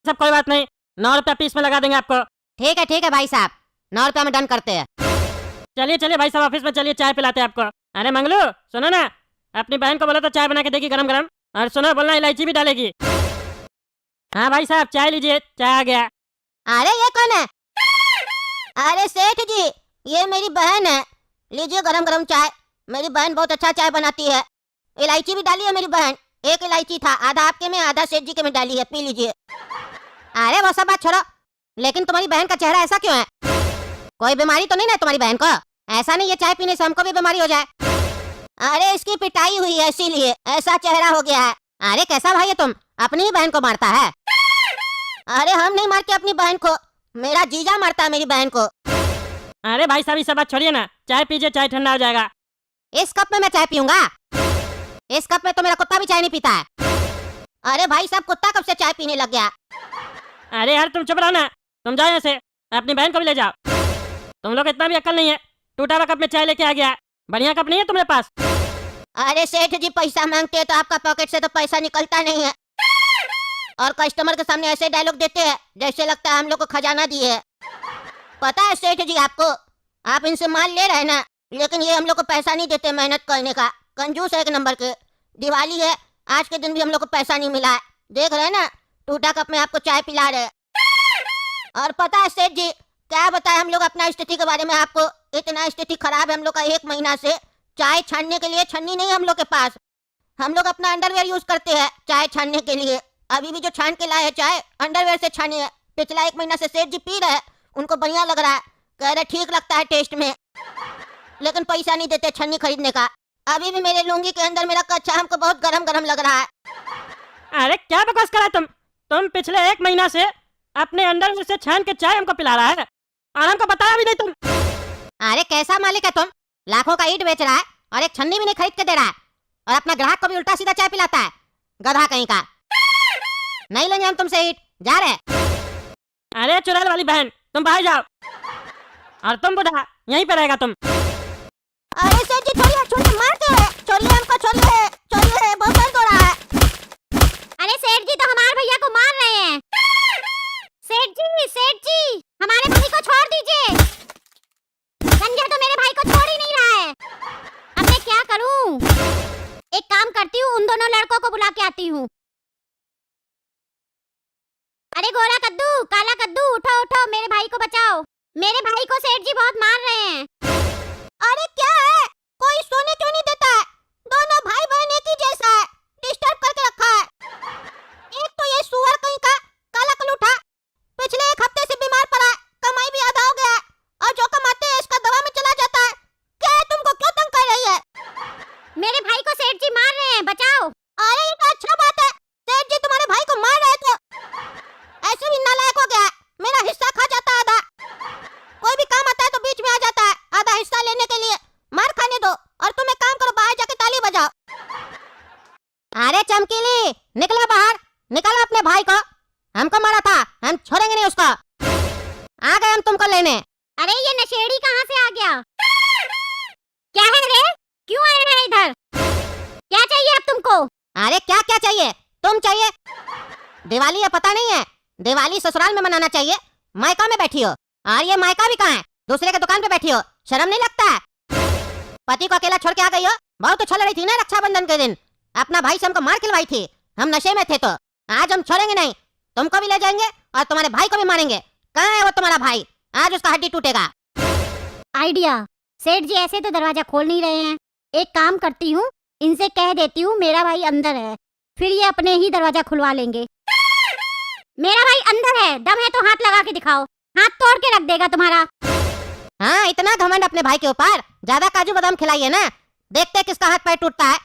सब कोई बात नहीं, 9 रुपया पीस में लगा देंगे आपको। ठीक है भाई साहब, 9 रुपया में डन करते हैं। चलिए चलिए भाई साहब ऑफिस में चलिए, चाय पिलाते हैं आपको। अरे मंगलू सुनो ना, अपनी बहन को बोलो तो चाय बना के देगी गरम गरम। और सुनो बोलना इलायची भी डालेगी। हाँ भाई साहब चाय लीजिए, चाय आ गया। अरे ये कौन है? अरे सेठ जी, ये मेरी बहन है, लीजिए गरम गरम चाय। मेरी बहन बहुत अच्छा चाय बनाती है, इलायची भी डाली है मेरी बहन। एक इलायची था, आधा आपके में आधा सेठ जी के में डाली है, पी लीजिए। अरे वो सब बात छोड़ो, लेकिन तुम्हारी बहन का चेहरा ऐसा क्यों है? कोई बीमारी तो नहीं ना तुम्हारी बहन को? ऐसा नहीं ये चाय पीने से हमको भी बीमारी हो जाए। अरे इसकी पिटाई हुई है इसीलिए ऐसा चेहरा हो गया है। अरे कैसा भाई है तुम, अपनी ही बहन को मारता है? अरे हम नहीं मारते अपनी बहन को, मेरा जीजा मारता है मेरी बहन को। अरे भाई साहब ये सब बात छोड़िए ना, चाय पीजिए, चाय ठंडा हो जाएगा। इस कप में मैं चाय पीऊंगा? इस कप में तो मेरा कुत्ता भी चाय नहीं पीता है। अरे भाई साहब, कुत्ता कब से चाय पीने लग गया? अरे यार तुम चुप रहो ना, तुम जाओ यहाँ से, अपनी बहन को भी ले जाओ। तुम लोग इतना भी अक्ल नहीं है, टूटा हुआ कप में चाय लेके आ गया। बढ़िया कप नहीं है तुम्हारे पास? अरे सेठ जी पैसा मांगते हैं तो आपका पॉकेट से तो पैसा निकलता नहीं है, और कस्टमर के सामने ऐसे डायलॉग देते हैं जैसे लगता है हम लोग को खजाना दिए है। पता है सेठ जी आपको, आप इनसे माल ले रहे हैं ना, लेकिन ये हम लोग को पैसा नहीं देते मेहनत करने का, कंजूस है एक नंबर के। दिवाली है, आज के दिन भी हम लोग को पैसा नहीं मिला है, देख रहे हैं ना, टूटा कप में आपको चाय पिला रहे। और पता है सेठ जी क्या बताए हम लोग अपना स्थिति के बारे में आपको, इतना स्थिति खराब है हम लोग का, 1 महीना से चाय छानने के लिए छन्नी नहीं है हम लोग के पास। हम लोग अपना अंडरवेयर यूज करते हैं चाय छानने के लिए। अभी भी जो छान के लाए हैं चाय अंडरवेयर से छानी है। पिछला 1 महीना से सेठ जी पी रहे हैं, उनको बढ़िया लग रहा है, कह रहे ठीक लगता है टेस्ट में, लेकिन पैसा नहीं देते छन्नी खरीदने का। अभी भी मेरे लुंगी के अंदर मेरा कच्चा हमको बहुत गरम गरम लग रहा है। अरे क्या बकवास करा तुम पिछले 1 महीना से अपने अंडरवेयर से छान के चाय हमको पिला रहा है, और हमको बताया भी नहीं तुम। अरे कैसा मालिक है तुम, लाखों का ईंट बेच रहा है और एक छन्नी भी नहीं खरीद के दे रहा है, और अपना ग्राहक को भी उल्टा सीधा चाय पिलाता है, गधा कहीं का। नहीं लेंगे हम तुमसे ईंट, जा रहे। अरे चुड़ैल वाली बहन तुम बाहर जाओ, और तुम बुढ़ा यहीं पे रहेगा तुम। अरे सेठ जी छोड़िए छोड़िए, मारते हैं, छोड़िए हमको, छोड़िए छोड़िए, बहुत दर्द हो रहा है। अरे सेठ जी तो हमारे भैया को मार रहे हैं। सेठ जी हमारे भाई को छोड़ दीजिए, संजय तो मेरे भाई को छोड़ ही नहीं रहा है। अब मैं क्या करूं? एक काम करती हूँ, उन दोनों लड़कों को बुला के आती हूँ। अरे गोरा कद्दू, काला कद्दू, उठो उठो, मेरे भाई को बचाओ, मेरे भाई को सेठ जी बहुत मार रहे हैं। अरे क्या है, कोई सोने क्यों नहीं देता है? दोनों भाई बहन एक ही जैसा है, डिस्टर्ब करके रखा है। एक तो ये सुअर कहीं का काला कलूठा पिछले 1 हफ्ते से बीमार पड़ा है, कमाई भी आधा हो गया है, और जो कमाते हैं इसका दवा में चला जाता है। क्या है, तुमको क्यों तंग कर रही है? मेरे भाई को सेठ जी मार रहे हैं, बचाओ। अरे ये तो अच्छा बात है, सेठ जी तुम्हारे भाई को मार रहे तो ऐसे भी नालायक हो गया है, मेरा हिस्सा खा जाता है आधा। कोई भी काम आता है तो बीच में आ जाता है आधा हिस्सा लेने के लिए। मार खाने दो, और तुम एक काम करो, बाहर जाके ताली बजाओ। अरे चमकीली निकलो बाहर, निकालो अपने भाई को, हमको मारा था, हम छोड़ेंगे नहीं उसको। आ गए हम तुमको लेने। अरे ये नशेड़ी कहाँ से आ गया? क्या है रे, क्यों आए हैं इधर? क्या चाहिए अब तुमको? अरे क्या क्या चाहिए, तुम चाहिए? दिवाली है पता नहीं है, दिवाली ससुराल में मनाना चाहिए, मायका में बैठी हो, और ये मायका भी कहाँ है, दूसरे के दुकान पे बैठी हो, शर्म नहीं लगता है? पति को अकेला छोड़ के आ गई हो, बहुत उछल रही थी ना रक्षाबंधन के दिन, अपना भाई से हमको मार खिलवाई थी, हम नशे में थे। तो आज हम छोड़ेंगे नहीं, तुमको भी ले जाएंगे और तुम्हारे भाई को भी मारेंगे। कहाँ है वो तुम्हारा भाई, आज उसका हड्डी टूटेगा। आइडिया, सेठ जी ऐसे तो दरवाजा खोल नहीं रहे हैं, एक काम करती हूँ, इनसे कह देती हूँ मेरा भाई अंदर है, फिर ये अपने ही दरवाजा खुलवा लेंगे। मेरा भाई अंदर है, दम है तो हाथ लगा के दिखाओ, हाथ तोड़ के रख देगा तुम्हारा। हाँ इतना घमंड अपने भाई के ऊपर, ज्यादा काजू बादाम खिलाइए ना, देखते किसका हाथ पैर टूटता है।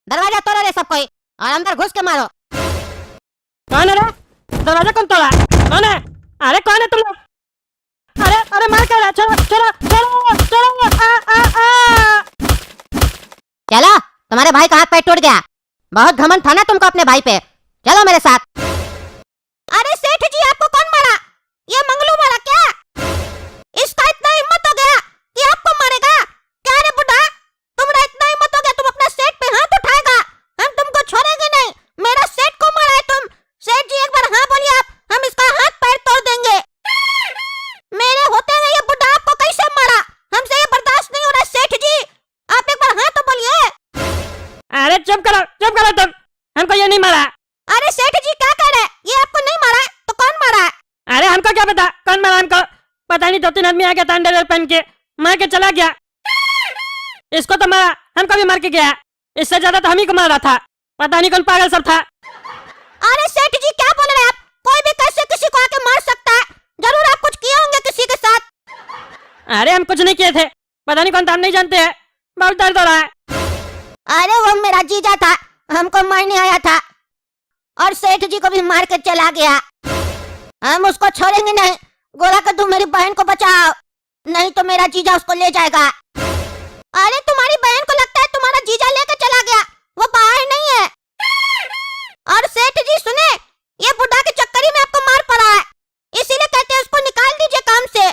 दरवाजा तोड़ो रे सब कोई, और अंदर घुस के मारो। कौन है रे, दरवाजा कौन तोड़ा, कौन है? अरे कौन है तुम लोग? अरे अरे मार कर, चलो चलो चलो चलो, चलो तुम्हारे भाई का हाथ पैर टूट गया, बहुत घमंड था ना तुमको अपने भाई पे, चलो मेरे साथ। अरे सेठ जी आपको कौन मारा? ये मंगलू मारा क्या? इसका इतना हिम्मत हो गया कि आपको मारेगा? क्या रे बुढ़ा, तुम्हारा इतना हिम्मत हो गया तुम अपना सेठ पे हाथ उठाएगा? हम तुमको छोड़ेंगे नहीं, मेरा सेठ को मारा है तुम। सेठ जी एक बार हाँ बोलिए चुप करो तुम। हमको ये नहीं मारा। अरे सेठ जी क्या कह रहे हैं? ये आपको नहीं मारा है तो कौन मारा है? अरे हमको क्या पता कौन मारा हमको। पता नहीं 2-3 आदमी आ गया था अंडरवेयर पहन के, मार के चला गया। इसको तो मारा, हमको भी मार के गया। इससे ज्यादा तो हम ही को मारा था। पता नहीं कौन पागल सब था। अरे सेठ जी क्या बोल रहे हैं आप? कोई भी कैसे किसी को आके मार सकता है। जरूर आप कुछ किए होंगे किसी के साथ। अरे हम कुछ नहीं किए थे। पता नहीं कौन था, हम नहीं जानते हैं। बहुत दर्द हो रहा है। अरे वो मेरा जीजा था, हमको मारने आया था और सेठ जी को भी मार के चला गया। हम उसको छोड़ेंगे नहीं। गोरा कद्दू मेरी बहन को बचाओ, नहीं तो मेरा जीजा उसको ले जाएगा। अरे तुम्हारी बहन को लगता है तुम्हारा जीजा लेके चला गया, वो बाहर नहीं है। और सेठ जी सुने, ये बुढ़ा के चक्करी में आपको मार पड़ा है, इसीलिए कहते हैं उसको निकाल दीजिए काम से।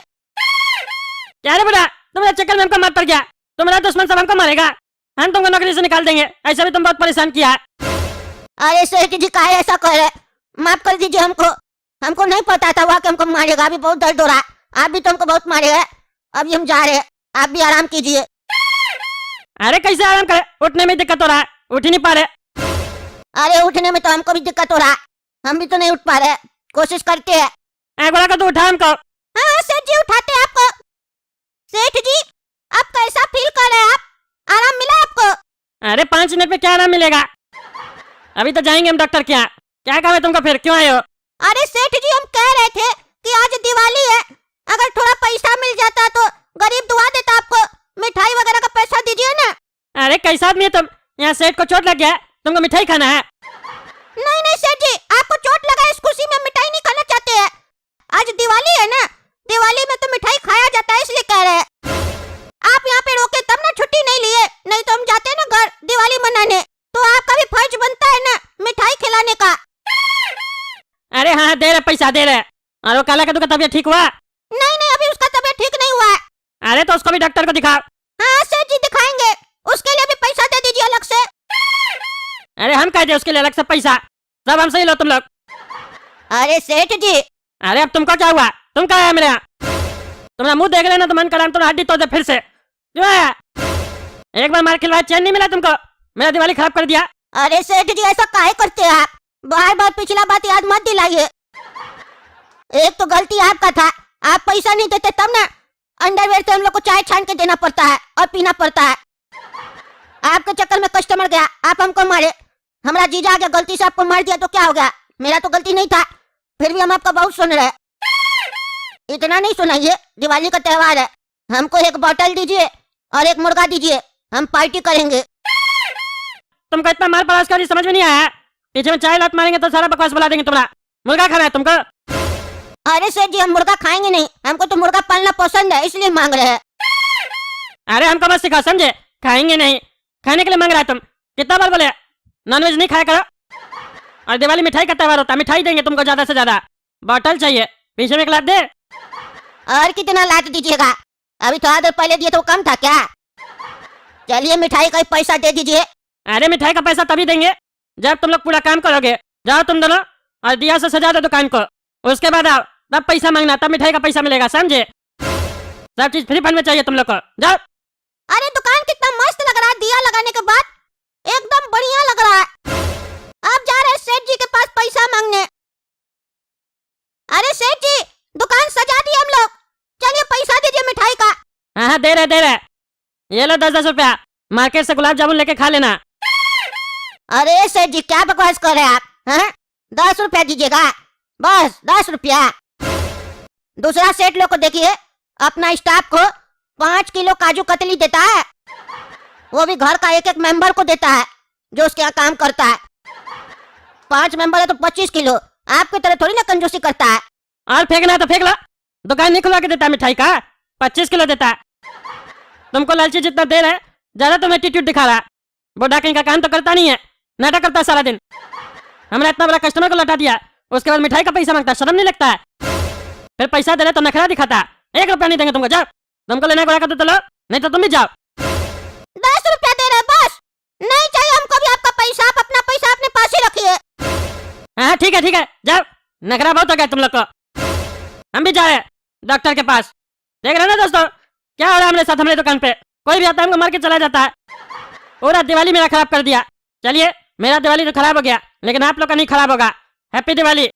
क्या रे बुढ़ा, तुम्हारे चक्कर में हमको मार पड़ गया। तुम्हारा दुश्मन सब हमको मारेगा। हम तुमको नौकरी से निकाल देंगे। ऐसा भी तुम बहुत परेशान किया है। अरे सेठ जी काहे ऐसा कह रहे? माफ कर दीजिए हमको। हमको नहीं पता था वहाँ के हमको मारेगा। अभी बहुत दर्द हो रहा है। आप भी तो हमको बहुत मारेगा। अभी हम जा रहे हैं, आप भी आराम कीजिए। अरे कैसे आराम करे, उठने में दिक्कत हो रहा है, उठ ही नहीं पा रहे। अरे उठने में तो हमको भी दिक्कत हो रहा है, हम भी तो नहीं उठ पा रहे। कोशिश करते हैं। गोरा कद्दू उठा हमको। हाँ सेठ जी उठाते हैं आपको। सेठ जी आप कैसा फील कर रहे हैं? आप आराम मिला आपको? अरे 5 मिनट में क्या आराम मिलेगा? अभी तो जाएंगे हम डॉक्टर के यहाँ। क्या काम है तुमको, फिर क्यों आए हो? अरे सेठ जी हम कह रहे थे कि आज दिवाली है, अगर थोड़ा पैसा मिल जाता तो गरीब दुआ देता आपको। मिठाई वगैरह का पैसा दीजिए ना। अरे कैसा आदमी है तुम? यहाँ सेठ को चोट लग गया है, तुमको मिठाई खाना है? नहीं नहीं सेठ जी, आपको चोट लगा इस खुशी में मिठाई नहीं खाना चाहते हैं। आज दिवाली है ना, दिवाली में तो मिठाई खाया जाता है, इसलिए कह रहे हैं। आप यहाँ पे रोके तब ना छुट्टी नहीं लिए, नहीं तो हम जाते ना घर दिवाली मनाने। तो आपका भी फर्ज बनता है ना मिठाई खिलाने का। अरे हाँ दे रहे, पैसा दे रहे। और वो काला कद्दू का तबीयत ठीक हुआ? नहीं नहीं अभी उसका तबीयत ठीक नहीं हुआ है। अरे तो उसको भी डॉक्टर को दिखाओ। हाँ सेठ जी दिखाएंगे, उसके लिए भी पैसा दे दीजिए अलग से। अरे हम कह दे उसके लिए अलग से पैसा, सब हमसे ही लो तुम लोग। अरे सेठ जी। अरे अब तुमको क्या हुआ? तुम कहाँ है मेरे यहाँ? तुम्हारा मुंह देख लेना तो मन करा तुम हड्डी तोड़ दे फिर से। क्यों आया? एक बार मार खिलवाया, चैन नहीं मिला तुमको? मेरा दिवाली खराब कर दिया। अरे सेठ जी ऐसा काहे करते हैं आप? बार बार पिछला बात याद मत दिलाइए। एक तो गलती आपका था, आप पैसा नहीं देते तब ना अंडरवेयर से हम लोग को चाय छान के देना पड़ता है और पीना पड़ता है। आपके चक्कर में कस्टमर गया, आप हमको मारे। हमारा जीजा आ गया, गलती से आपको मार दिया तो क्या हो गया? मेरा तो गलती नहीं था, फिर भी हम आपका बहुत सुन रहे। इतना नहीं सुनाइए, दिवाली का त्योहार है। हमको एक बोतल दीजिए और एक मुर्गा दीजिए, हम पार्टी करेंगे। तुमको इतना मार पड़ास कर समझ में नहीं आया? पीछे में चाय लात मारेंगे तो सारा बकवास बुला देंगे तुम्हारा। मुर्गा खाना है तुमको? अरे सेठ जी हम मुर्गा खाएंगे नहीं, हमको तो मुर्गा पालना पसंद है इसलिए मांग रहे हैं। अरे हमको बस सिखा, समझे? खाएंगे नहीं, खाने के लिए मांग रहा है तुम। कितना बार बोले नॉनवेज नहीं खाया करो। और दिवाली मिठाई का त्योहार होता है, मिठाई देंगे तुमको ज्यादा से ज्यादा। बोतल चाहिए, पीछे में एक लात दे। और कितना लात दीजिएगा? अभी थोड़ा देर पहले दिए तो कम था क्या? चलिए मिठाई का पैसा दे दीजिए। अरे मिठाई का पैसा तभी देंगे जब तुम लोग पूरा काम करोगे। जाओ तुम दोनों और दिया से सजा दो दुकान को, उसके बाद आओ तब पैसा मांगना, तब मिठाई का पैसा मिलेगा, समझे? सब चीज फ्री फंड में चाहिए तुम लोग को। जाओ। अरे दुकान कितना मस्त लग रहा है दिया लगाने के बाद, एकदम बढ़िया लग रहा है। आप जा रहे हैं सेठ जी के पास पैसा मांगने। अरे सेठ जी दुकान सजा दी हम लोग, चलिए पैसा दीजिए मिठाई का। हाँ दे रहे। ये लो 10-10 रुपया, मार्केट से गुलाब जामुन लेके खा लेना। अरे सेठ जी क्या बकवास कर रहे हैं आप? हाँ 10 रुपया दीजिएगा, बस 10 रुपया। दूसरा सेठ लोग को देखिए, अपना स्टाफ को 5 किलो काजू कतली देता है, वो भी घर का एक एक मेंबर को देता है जो उसके यहाँ काम करता है। 5 मेंबर है तो 25 किलो, आपकी तरह थोड़ी ना कंजूसी करता है। और फेंकना तो फेंक लो, दुकान नहीं खुला के देता मिठाई का, 25 किलो देता है। तुमको लालची जितना दे रहे, ज्यादा तुम एटीट्यूड दिखा रहा है। बुढ़ा कहीं का काम तो करता नहीं है, नाटक करता है सारा दिन। हमने इतना बड़ा कस्टमर को लौटा दिया, उसके बाद मिठाई का पैसा मांगता, शर्म नहीं लगता है? फिर पैसा दे रहे तो नखरा दिखाता है। 1 रुपया नहीं देंगे तुमको, जाओ। तुमको लेना गोरा कद्दू तो लो, नहीं तो तुम भी जाओ। 10 रुपया दे रहे बस, नहीं चाहिए हमको भी आपका पैसा। आप अपना पैसा अपने पास ही रखिए। हाँ ठीक है, जाओ। नखरा बहुत हो गया तुम लोग को। हम भी जा रहे हैं डॉक्टर के पास। देख रहे ना दोस्तों क्या हो रहा है हमारे साथ? हमारे दुकान पे कोई भी आता है हमको मार के चला जाता है। पूरा दिवाली मेरा खराब कर दिया। चलिए, मेरा दिवाली तो खराब हो गया, लेकिन आप लोग का नहीं खराब होगा। हैप्पी दिवाली।